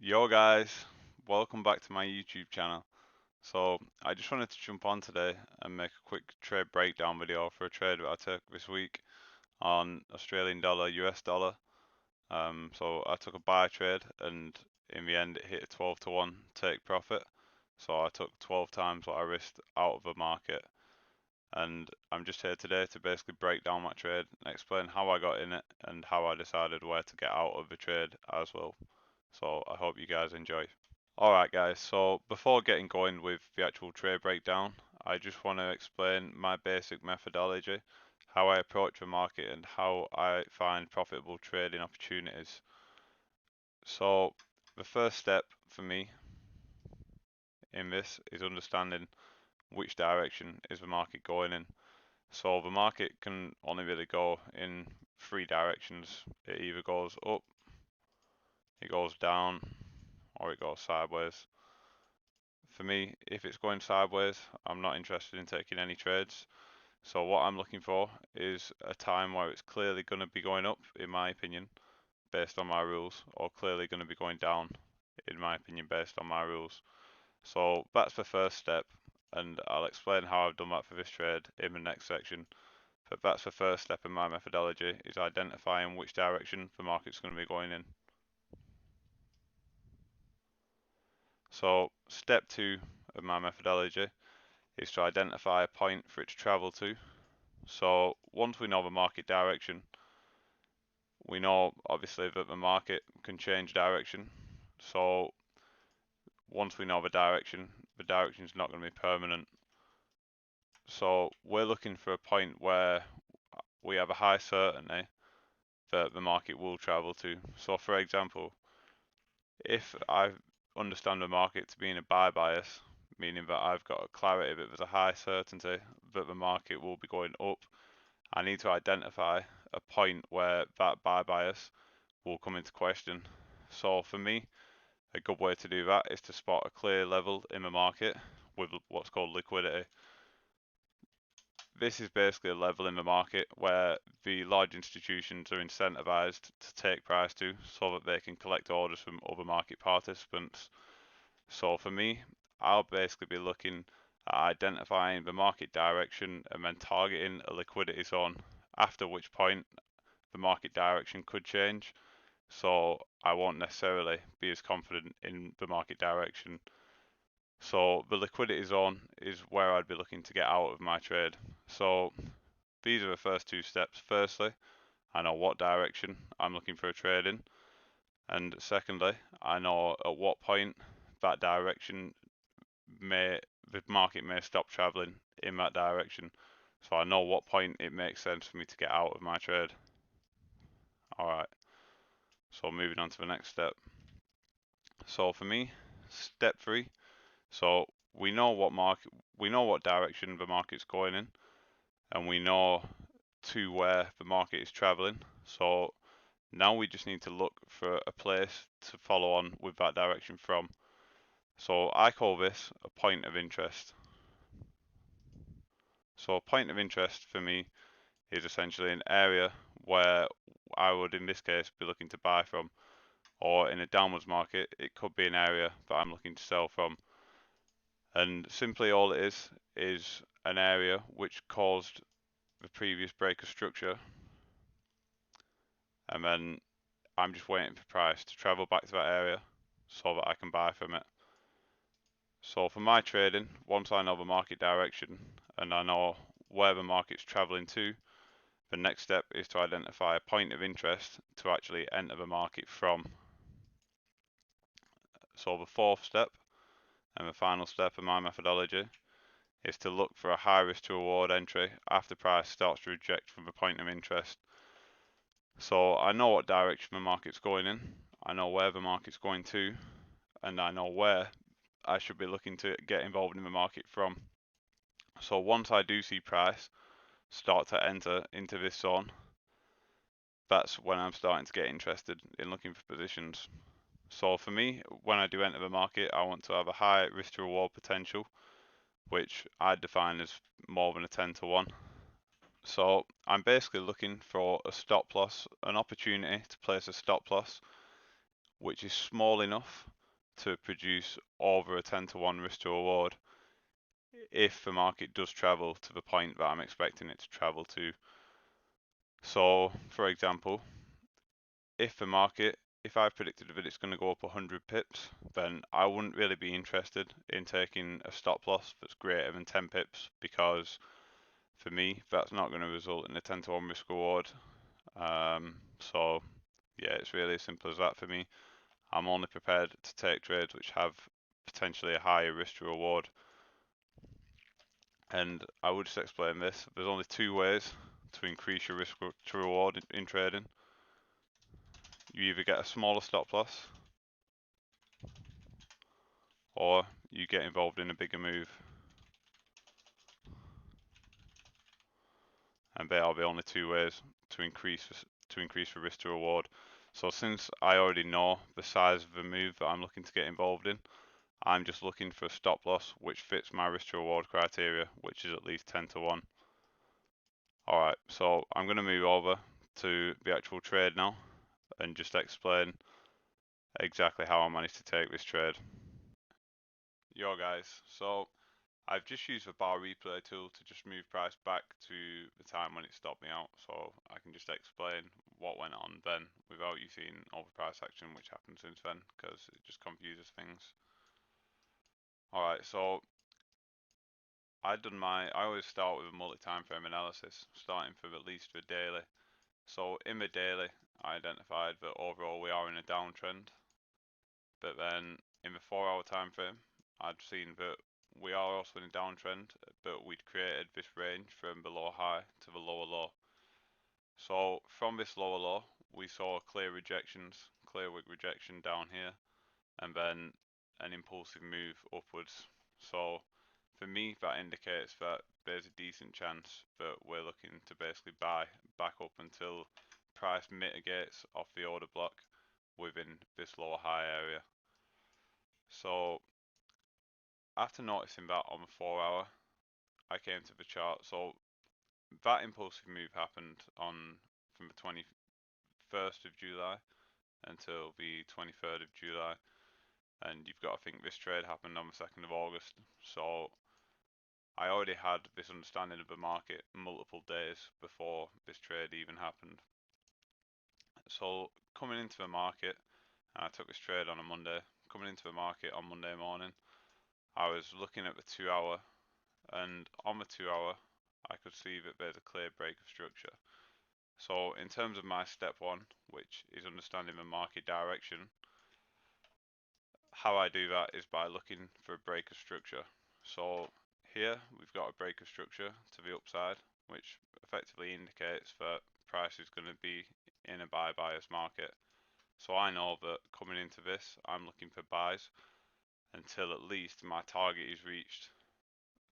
Yo guys, welcome back to my YouTube channel. So I just wanted to jump on today and make a quick trade breakdown video for a trade that I took this week on Australian dollar, US dollar. So I took a buy trade and in the end it hit a 12 to 1 take profit. So I took 12 times what I risked out of the market. And I'm just here today to basically break down my trade and explain how I got in it and how I decided where to get out of the trade as well. So I hope you guys enjoy. Alright guys, so before getting going with the actual trade breakdown, I just want to explain my basic methodology, how I approach the market and how I find profitable trading opportunities. So the first step for me in this is understanding which direction is the market going in. So the market can only really go in three directions. It either goes up, it goes down, or it goes sideways. For me, if it's going sideways, I'm not interested in taking any trades. So what I'm looking for is a time where it's clearly going to be going up, in my opinion, based on my rules, or clearly going to be going down, in my opinion, based on my rules. So that's the first step, and I'll explain how I've done that for this trade in the next section. But that's the first step in my methodology, is identifying which direction the market's going to be going in. So step 2 of my methodology is to identify a point for it to travel to. So once we know the market direction, we know obviously that the market can change direction. So once we know the direction is not going to be permanent. So we're looking for a point where we have a high certainty that the market will travel to. So for example, if I understand the market to be in a buy bias, meaning that I've got a clarity that there's a high certainty that the market will be going up, I need to identify a point where that buy bias will come into question. So for me, a good way to do that is to spot a clear level in the market with what's called liquidity. This is basically a level in the market where the large institutions are incentivized to take price to so that they can collect orders from other market participants. So for me, I'll basically be looking at identifying the market direction and then targeting a liquidity zone, after which point the market direction could change. So I won't necessarily be as confident in the market direction. So the liquidity zone is where I'd be looking to get out of my trade. So these are the first two steps. Firstly, I know what direction I'm looking for a trade in. And secondly, I know at what point that direction the market may stop traveling in that direction. So I know what point it makes sense for me to get out of my trade. Alright, so moving on to the next step. So for me, step 3, so we know what direction the market's going in, and we know to where the market is traveling. So now we just need to look for a place to follow on with that direction from. So I call this a point of interest. So a point of interest for me is essentially an area where I would in this case be looking to buy from, or in a downwards market it could be an area that I'm looking to sell from. And simply all it is an area which caused the previous break of structure, and then I'm just waiting for price to travel back to that area so that I can buy from it. So for my trading, once I know the market direction and I know where the market's traveling to, the next step is to identify a point of interest to actually enter the market from. So the fourth step and the final step of my methodology is to look for a high risk to reward entry after price starts to reject from the point of interest. So I know what direction the market's going in, I know where the market's going to, and I know where I should be looking to get involved in the market from. So once I do see price start to enter into this zone, that's when I'm starting to get interested in looking for positions. So for me, when I do enter the market, I want to have a high risk to reward potential, which I define as more than a 10 to 1. So I'm basically looking for a stop loss, an opportunity to place a stop loss which is small enough to produce over a 10 to 1 risk to reward if the market does travel to the point that I'm expecting it to travel to. So, for example, if I predicted that it's going to go up 100 pips, then I wouldn't really be interested in taking a stop loss that's greater than 10 pips, because for me, that's not going to result in a 10 to 1 risk reward. So yeah, it's really as simple as that for me. I'm only prepared to take trades which have potentially a higher risk to reward. And I would just explain this. There's only two ways to increase your risk to reward in trading. You either get a smaller stop loss, or you get involved in a bigger move. And they are the only two ways to increase the risk to reward. So since I already know the size of the move that I'm looking to get involved in, I'm just looking for a stop loss which fits my risk to reward criteria, which is at least 10 to 1. Alright, so I'm going to move over to the actual trade now and just explain exactly how I managed to take this trade. Yo guys, so I've just used the bar replay tool to just move price back to the time when it stopped me out, so I can just explain what went on then without you seeing all the price action which happened since then, because it just confuses things. Alright, so I always start with a multi-time frame analysis, starting from at least the daily. So in the daily, I identified that overall we are in a downtrend, but then in the 4-hour time frame, I'd seen that we are also in a downtrend, but we'd created this range from the lower high to the lower low. So from this lower low, we saw clear wick rejection down here, and then an impulsive move upwards. So for me, that indicates that there's a decent chance that we're looking to basically buy back up until price mitigates off the order block within this lower high area. So after noticing that on the 4-hour, I came to the chart. So that impulsive move happened from the 21st of July until the 23rd of July, and you've got to think this trade happened on the 2nd of August. So I already had this understanding of the market multiple days before this trade even happened. So coming into the market, I took this trade on a Monday. Coming into the market on Monday morning, I was looking at the 2-hour, and on the 2-hour, I could see that there's a clear break of structure. So in terms of my step one, which is understanding the market direction, how I do that is by looking for a break of structure. So here we've got a break of structure to the upside, which effectively indicates that price is going to be in a buy bias market. So I know that coming into this, I'm looking for buys until at least my target is reached.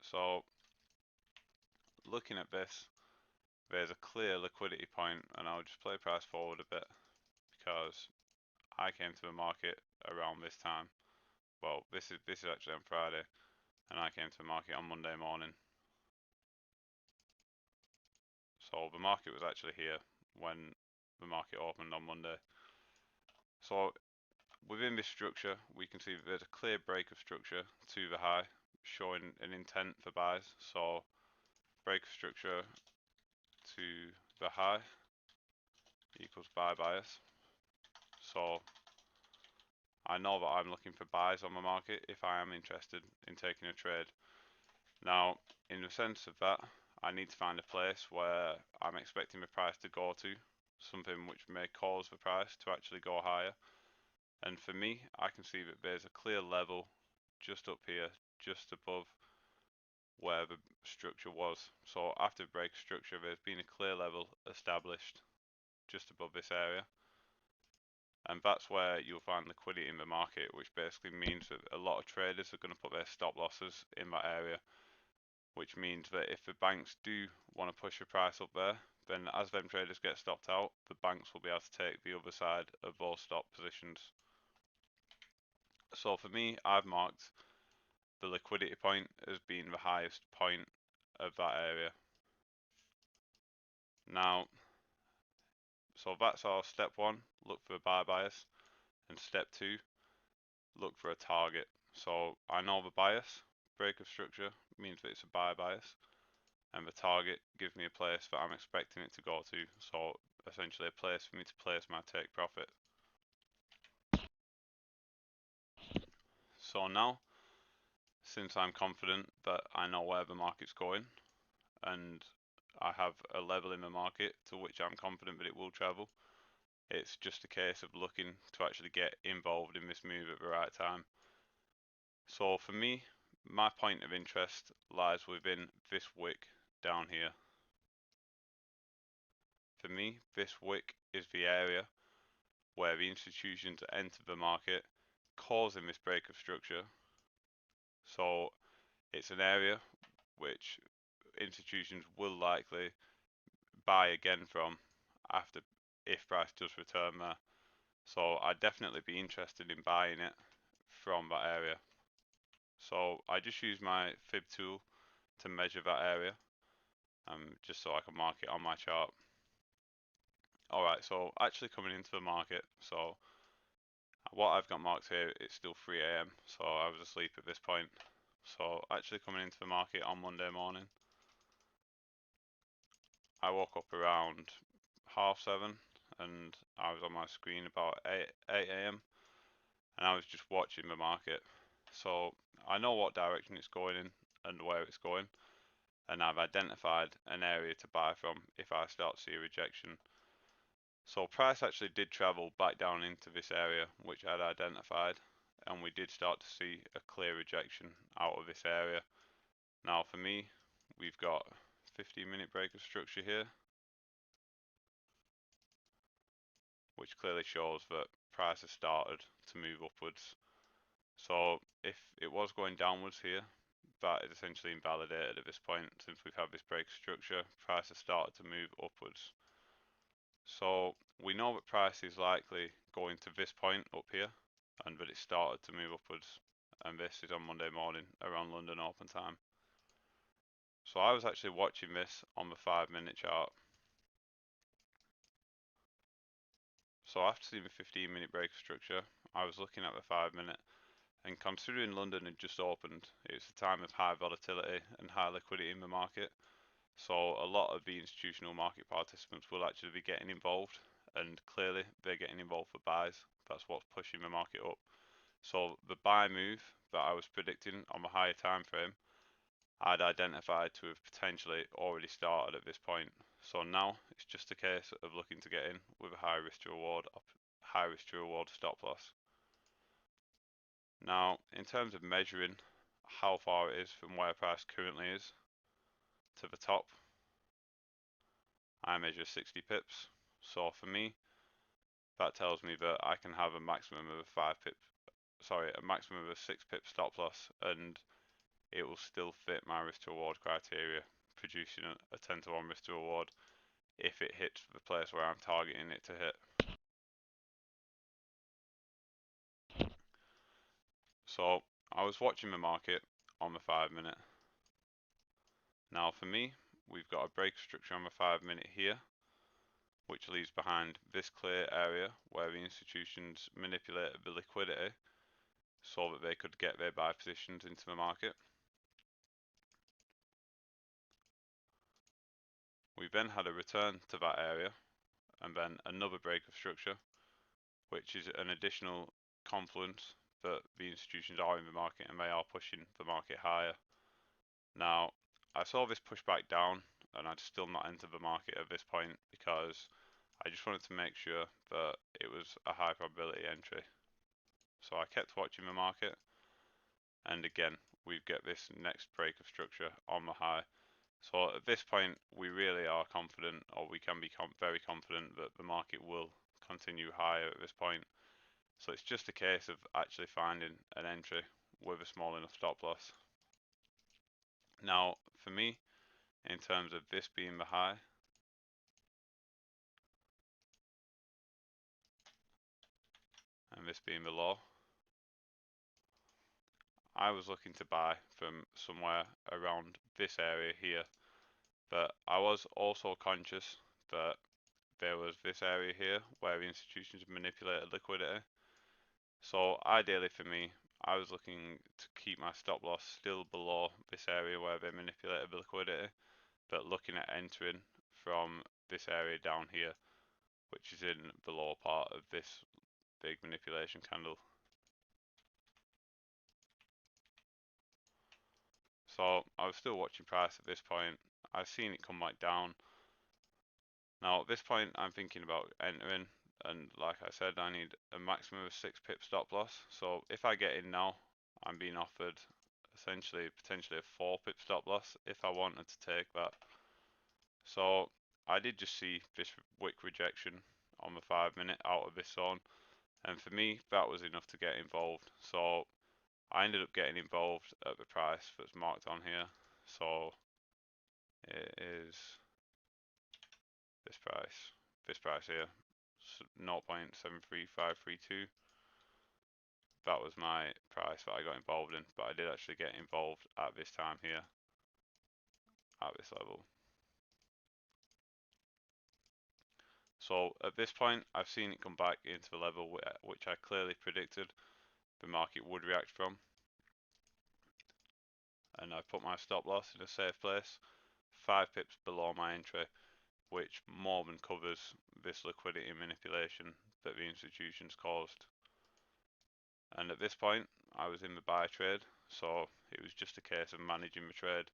So looking at this, there's a clear liquidity point, and I'll just play price forward a bit because I came to the market around this time. Well, this is actually on Friday, and I came to the market on Monday morning. So the market was actually here when the market opened on Monday. So within this structure, we can see that there's a clear break of structure to the high, showing an intent for buys. So break of structure to the high equals buy bias. So I know that I'm looking for buys on the market if I am interested in taking a trade. Now, in the sense of that, I need to find a place where I'm expecting the price to go to, something which may cause the price to actually go higher. And for me, I can see that there's a clear level just up here, just above where the structure was. So after break structure, there's been a clear level established just above this area. And that's where you'll find liquidity in the market, which basically means that a lot of traders are going to put their stop losses in that area, which means that if the banks do want to push the price up there, then as them traders get stopped out, the banks will be able to take the other side of those stop positions. So for me, I've marked the liquidity point as being the highest point of that area. Now, so that's our step one, look for a buy bias. And step two, look for a target. So I know the bias, break of structure, means that it's a buy bias, and the target gives me a place that I'm expecting it to go to. So essentially a place for me to place my take profit. So now, since I'm confident that I know where the market's going, and I have a level in the market to which I'm confident that it will travel, it's just a case of looking to actually get involved in this move at the right time. So for me, my point of interest lies within this wick down here. For me, this wick is the area where the institutions enter the market, causing this break of structure. So it's an area which institutions will likely buy again from after, if price does return there. So I'd definitely be interested in buying it from that area. So I just use my fib tool to measure that area, just so I can mark it on my chart. Alright, so actually coming into the market, so what I've got marked here, it's still 3 AM, so I was asleep at this point. So actually coming into the market on Monday morning, I woke up around 7:30 and I was on my screen about 8 AM, and I was just watching the market. So I know what direction it's going in and where it's going, and I've identified an area to buy from if I start to see a rejection. So price actually did travel back down into this area which I'd identified, and we did start to see a clear rejection out of this area. Now for me, we've got 15-minute break of structure here, which clearly shows that price has started to move upwards. So if it was going downwards here, that is essentially invalidated at this point. Since we've had this break structure, price has started to move upwards. So we know that price is likely going to this point up here, and that it started to move upwards, and this is on Monday morning around London open time. So I was actually watching this on the 5-minute chart. So after seeing the 15-minute break structure, I was looking at the 5-minute, and considering London had just opened, it's a time of high volatility and high liquidity in the market. So a lot of the institutional market participants will actually be getting involved, and clearly they're getting involved for buys. That's what's pushing the market up. So the buy move that I was predicting on the higher time frame, I'd identified to have potentially already started at this point. So now it's just a case of looking to get in with a high risk to reward stop loss. Now, in terms of measuring how far it is from where price currently is to the top, I measure 60 pips. So for me, that tells me that I can have a maximum of a maximum of a 6 pip stop loss, and it will still fit my risk to reward criteria, producing a 10 to 1 risk to reward if it hits the place where I'm targeting it to hit. So I was watching the market on the 5-minute. Now for me, we've got a break structure on the 5-minute here, which leaves behind this clear area where the institutions manipulated the liquidity so that they could get their buy positions into the market. We then had a return to that area, and then another break of structure, which is an additional confluence that the institutions are in the market and they are pushing the market higher. Now, I saw this push back down, and I'd still not entered the market at this point because I just wanted to make sure that it was a high probability entry. So I kept watching the market, and again, we get this next break of structure on the high. So at this point, we really are confident, or we can be very confident that the market will continue higher at this point. So it's just a case of actually finding an entry with a small enough stop loss. Now, for me, in terms of this being the high, and this being the low, I was looking to buy from somewhere around this area here, but I was also conscious that there was this area here where the institutions manipulated liquidity, So ideally for me, I was looking to keep my stop loss still below this area where they manipulated the liquidity, but looking at entering from this area down here, which is in the lower part of this big manipulation candle. So I was still watching price at this point. I've seen it come back down. Now at this point I'm thinking about entering, and like I said, I need a maximum of 6 pip stop loss. So if I get in now, I'm being offered essentially potentially a 4 pip stop loss if I wanted to take that. So I did just see this wick rejection on the 5 minute out of this zone, and for me that was enough to get involved. So I ended up getting involved at the price that's marked on here. So it is this price here, 0.73532. That was my price that I got involved in, but I did actually get involved at this time here, at this level. So at this point, I've seen it come back into the level which I clearly predicted the market would react from, and I've put my stop loss in a safe place, 5 pips below my entry, which more than covers this liquidity manipulation that the institutions caused. And at this point, I was in the buy trade, so it was just a case of managing the trade.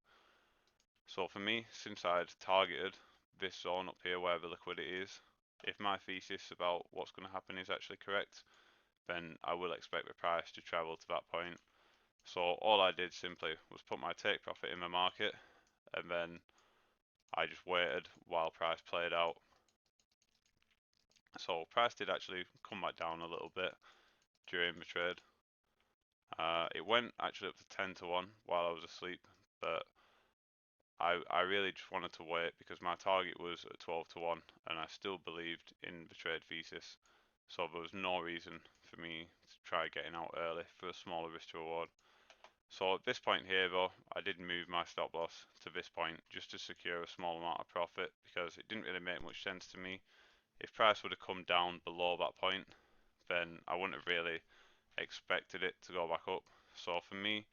So for me, since I'd targeted this zone up here where the liquidity is, if my thesis about what's going to happen is actually correct, then I will expect the price to travel to that point. So all I did simply was put my take profit in the market, and then I just waited while price played out. So price did actually come back down a little bit during the trade. It went actually up to 10 to 1 while I was asleep, but I really just wanted to wait because my target was at 12 to 1 and I still believed in the trade thesis. So there was no reason for me to try getting out early for a smaller risk to reward. So at this point here though, I did move my stop loss to this point just to secure a small amount of profit because it didn't really make much sense to me. If price would have come down below that point, then I wouldn't have really expected it to go back up. So for me,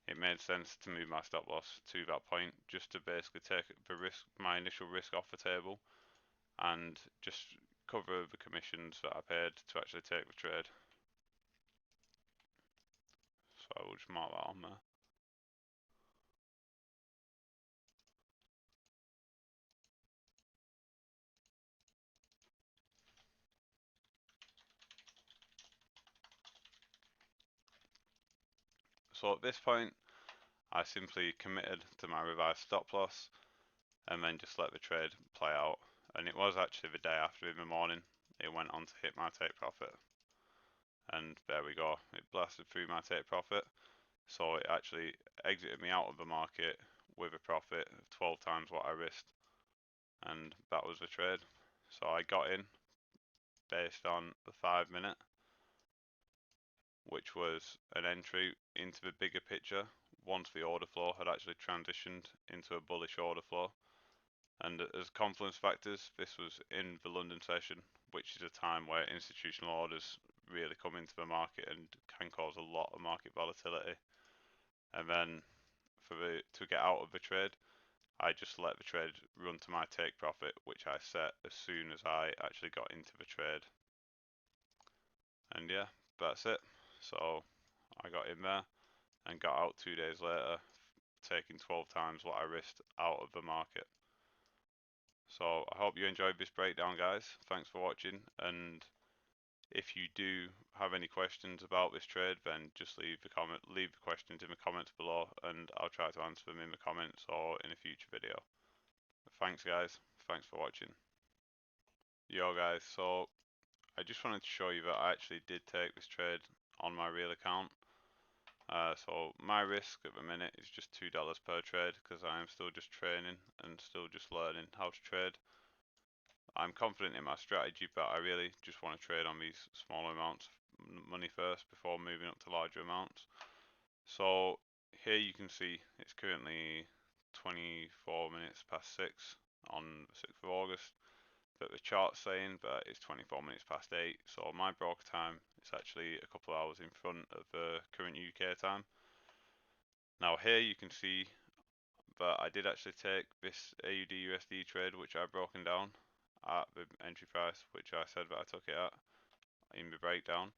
it made sense to move my stop loss to that point just to basically take the risk, my initial risk off the table, and just cover the commissions that I paid to actually take the trade. So I will just mark that on there. So at this point, I simply committed to my revised stop loss and then just let the trade play out. And it was actually the day after in the morning it went on to hit my take profit. And there we go, it blasted through my take profit. So it actually exited me out of the market with a profit of 12 times what I risked. And that was the trade. So I got in based on the 5 minute, which was an entry into the bigger picture once the order flow had actually transitioned into a bullish order flow. And as confluence factors, this was in the London session, which is a time where institutional orders really come into the market and can cause a lot of market volatility. And then to get out of the trade, I just let the trade run to my take profit, which I set as soon as I actually got into the trade. And yeah, that's it. So I got in there and got out 2 days later, taking 12 times what I risked out of the market. So I hope you enjoyed this breakdown, guys. Thanks for watching, and if you do have any questions about this trade, then just leave the questions in the comments below, and I'll try to answer them in the comments or in a future video. Thanks, guys. Thanks for watching. Yo, guys. So I just wanted to show you that I actually did take this trade on my real account. So my risk at the minute is just $2 per trade because I am still just training and still just learning how to trade. I'm confident in my strategy, but I really just want to trade on these smaller amounts of money first before moving up to larger amounts. So here you can see it's currently 24 minutes past 6 on the 6th of August. that the chart's saying, but it's 24 minutes past 8. So my broker time is actually a couple of hours in front of current UK time. Now here you can see that I did actually take this AUD USD trade, which I've broken down at the entry price, which I said that I took it at in the breakdown,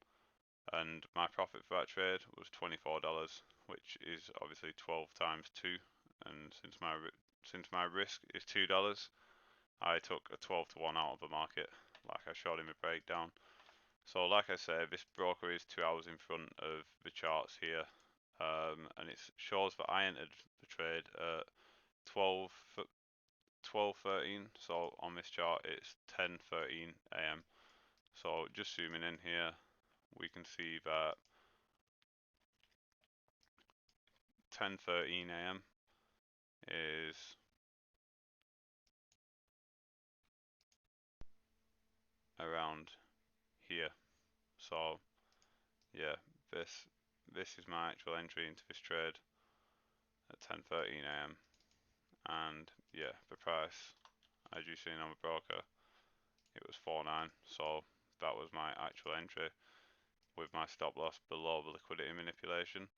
and my profit for that trade was $24, which is obviously 12 times 2, and since my risk is $2, I took a 12 to 1 out of the market, like I showed in the breakdown. So like I say, this broker is 2 hours in front of the charts here, and it shows that I entered the trade at 12:13. So on this chart it's 10:13 a.m. So just zooming in here, we can see that 10:13 a.m. is around here. So yeah, this is my actual entry into this trade at 10:13 a.m. and yeah, the price, as you've seen on the broker, it was 4.9. So that was my actual entry with my stop loss below the liquidity manipulation,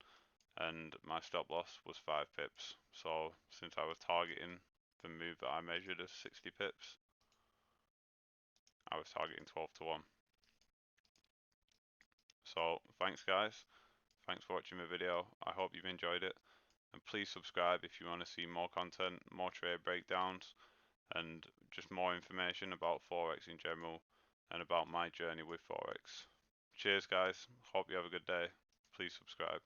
and my stop loss was 5 pips. So since I was targeting the move that I measured as 60 pips, I was targeting 12 to 1. So thanks guys, thanks for watching my video. I hope you've enjoyed it, and please subscribe if you want to see more content, more trade breakdowns, and just more information about Forex in general and about my journey with Forex. Cheers guys, hope you have a good day. Please subscribe.